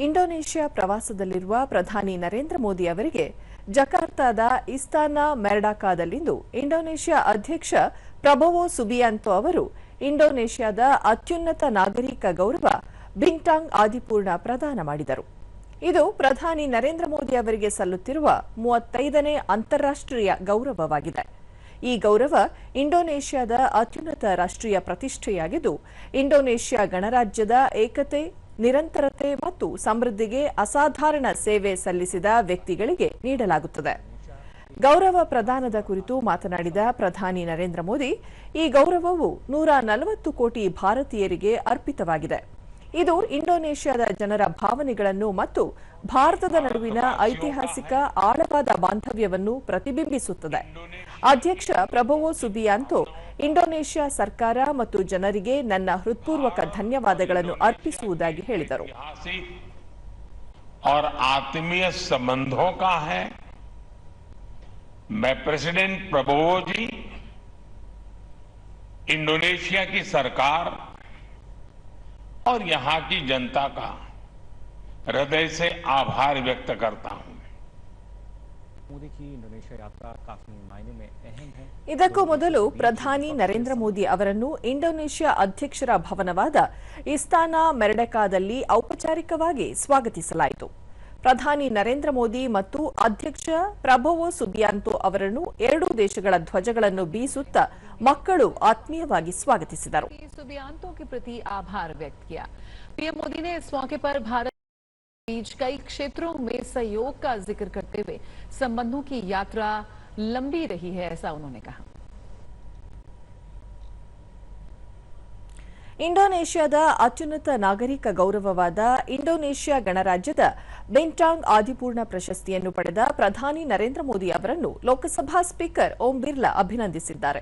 Indonesia ಪ್ರವಾಸದಲ್ಲಿರುವ ಪ್ರಧಾನಿ ನರೇಂದ್ರ ಮೋದಿ ಅವರಿಗೆ ಜಕಾರ್ತಾದ ಇಸ್ತಾನಾ ಮೆರ್ಡಾಕಾದಲ್ಲಿಂದು ಇಂಡೋನೇಷ್ಯಾ ಅಧ್ಯಕ್ಷ ಪ್ರಬೋವೋ ಸುಬಿಯಾಂಟೋ ಅವರು ಇಂಡೋನೇಷ್ಯಾದ ಅತ್ಯುನ್ನತ ನಾಗರಿಕ ಗೌರವ ಬಿಂಟಾಂಗ್ ಆದಿಪೂರ್ಣ ಪ್ರದಾನ ಮಾಡಿದರು. ಇದು ಪ್ರಧಾನಿ ನರೇಂದ್ರ ಮೋದಿ ಅವರಿಗೆ ಸಲ್ಲುತ್ತಿರುವ 35ನೇ ಅಂತಾರಾಷ್ಟ್ರೀಯ ಗೌರವವಾಗಿದೆ. ಈ ಗೌರವ ಇಂಡೋನೇಷ್ಯಾದ ಅತ್ಯುನ್ನತ ರಾಷ್ಟ್ರೀಯ ಪ್ರತಿಷ್ಠೆಯಾಗಿದ್ದು, ಇಂಡೋನೇಷ್ಯಾ ಗಣರಾಜ್ಯದ ಏಕತೆ, ನಿರಂತರತೆ ಮತ್ತು ಸಮೃದ್ಧಿಗೆ ಅಸಾಧಾರಣ ಸೇವೆ ಸಲ್ಲಿಸಿದ ವ್ಯಕ್ತಿಗಳಿಗೆ ನೀಡಲಾಗುತ್ತದೆ. ಗೌರವ ಪ್ರದಾನದ ಕುರಿತು ಮಾತನಾಡಿದ ಪ್ರಧಾನಿ ನರೇಂದ್ರ ಮೋದಿ, ಈ ಗೌರವವು 140 ಕೋಟಿ ಭಾರತೀಯರಿಗೆ ಅರ್ಪಿತವಾಗಿದೆ. ಇದು ಇಂಡೋನೇಷ್ಯಾದ ಜನರ ಭಾವನೆಗಳನ್ನು ಮತ್ತು ಭಾರತದ ನಡುವಿನ ಐತಿಹಾಸಿಕ ಆಳವಾದ ಬಾಂಧವ್ಯವನ್ನು ಪ್ರತಿಬಿಂಬಿಸುತ್ತದೆ. ಅಧ್ಯಕ್ಷ ಪ್ರಬೋವೋ ಸುಬಿಯಾಂಟೋ ಇಂಡೋನೇಷ್ಯಾ ಸರ್ಕಾರ ಮತ್ತು ಜನರಿಗೆ ನನ್ನ ಹೃತ್ಪೂರ್ವಕ ಧನ್ಯವಾದಗಳನ್ನು ಅರ್ಪಿಸುವುದಾಗಿ ಹೇಳಿದರು. और आत्मीय संबंधों का है। मैं प्रेसिडेंट प्रबोवो जी, इंडोनेशिया की सरकार और यहां की जनता का हृदय से आभार व्यक्त करता हूं. मोदी की इंडोनेशिया यात्रा काफी मायने में अहम है. ಇದಕ್ಕೂ ಮೊದಲು ಪ್ರಧಾನಿ ನರೇಂದ್ರ ಮೋದಿ ಅವರನ್ನು ಇಂಡೋನೇಷ್ಯಾ ಅಧ್ಯಕ್ಷರ ಭವನವಾದ ಇಸ್ತಾನಾ ಮೆರ್ಡಕಾದಲ್ಲಿ ಔಪಚಾರಿಕವಾಗಿ ಸ್ವಾಗತಿಸಲಾಯಿತು. ಪ್ರಧಾನಿ ನರೇಂದ್ರ ಮೋದಿ ಮತ್ತು ಅಧ್ಯಕ್ಷ ಪ್ರಬೋವೋ ಸುಬಿಯಾಂಟೋ ಅವರನ್ನು ಎರಡೂ ದೇಶಗಳ ಧ್ವಜಗಳನ್ನು ಬೀಸುತ್ತಾ ಮಕ್ಕಳು ಆತ್ಮೀಯವಾಗಿ ಸ್ವಾಗತಿಸಿದರು. सुबियांतो के प्रति आभार व्यक्त किया. पीएम मोदी ने इस मौके पर भारत बीच कई क्षेत्रों में सहयोग का जिक्र करते हुए संबंधों की यात्रा लंबी रही है, ऐसा उन्होंने कहा. ಇಂಡೋನೇಷ್ಯಾದ ಅತ್ಯುನ್ನತ ನಾಗರಿಕ ಗೌರವವಾದ ಇಂಡೋನೇಷ್ಯಾ ಗಣರಾಜ್ಯದ ಬಿಂಟಾಂಗ್ ಆದಿಪೂರ್ಣ ಪ್ರಶಸ್ತಿಯನ್ನು ಪಡೆದ ಪ್ರಧಾನಿ ನರೇಂದ್ರ ಮೋದಿ ಅವರನ್ನು ಲೋಕಸಭಾ ಸ್ಪೀಕರ್ ಓಂ ಬಿರ್ಲಾ ಅಭಿನಂದಿಸಿದ್ದಾರೆ.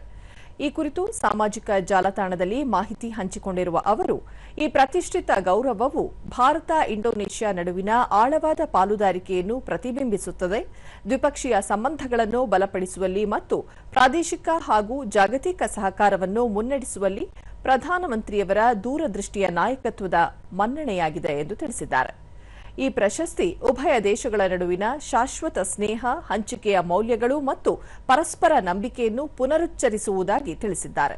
ಈ ಕುರಿತು ಸಾಮಾಜಿಕ ಜಾಲತಾಣದಲ್ಲಿ ಮಾಹಿತಿ ಹಂಚಿಕೊಂಡಿರುವ ಅವರು, ಈ ಪ್ರತಿಷ್ಠಿತ ಗೌರವವು ಭಾರತ ಇಂಡೋನೇಷ್ಯಾ ನಡುವಿನ ಆಳವಾದ ಪಾಲುದಾರಿಕೆಯನ್ನು ಪ್ರತಿಬಿಂಬಿಸುತ್ತದೆ, ದ್ವಿಪಕ್ಷೀಯ ಸಂಬಂಧಗಳನ್ನು ಬಲಪಡಿಸುವಲ್ಲಿ ಮತ್ತು ಪ್ರಾದೇಶಿಕ ಹಾಗೂ ಜಾಗತಿಕ ಸಹಕಾರವನ್ನು ಮುನ್ನಡೆಸುವಲ್ಲಿ ಪ್ರಧಾನಮಂತ್ರಿಯವರ ದೂರದೃಷ್ಟಿಯ ನಾಯಕತ್ವದ ಮನ್ನಣೆಯಾಗಿದೆ ಎಂದು ತಿಳಿಸಿದ್ದಾರೆ. ಈ ಪ್ರಶಸ್ತಿ ಉಭಯ ದೇಶಗಳ ನಡುವಿನ ಶಾಶ್ವತ ಸ್ನೇಹ, ಹಂಚಿಕೆಯ ಮೌಲ್ಯಗಳು ಮತ್ತು ಪರಸ್ಪರ ನಂಬಿಕೆಯನ್ನು ಪುನರುಚ್ಚರಿಸುವುದಾಗಿ ತಿಳಿಸಿದ್ದಾರೆ.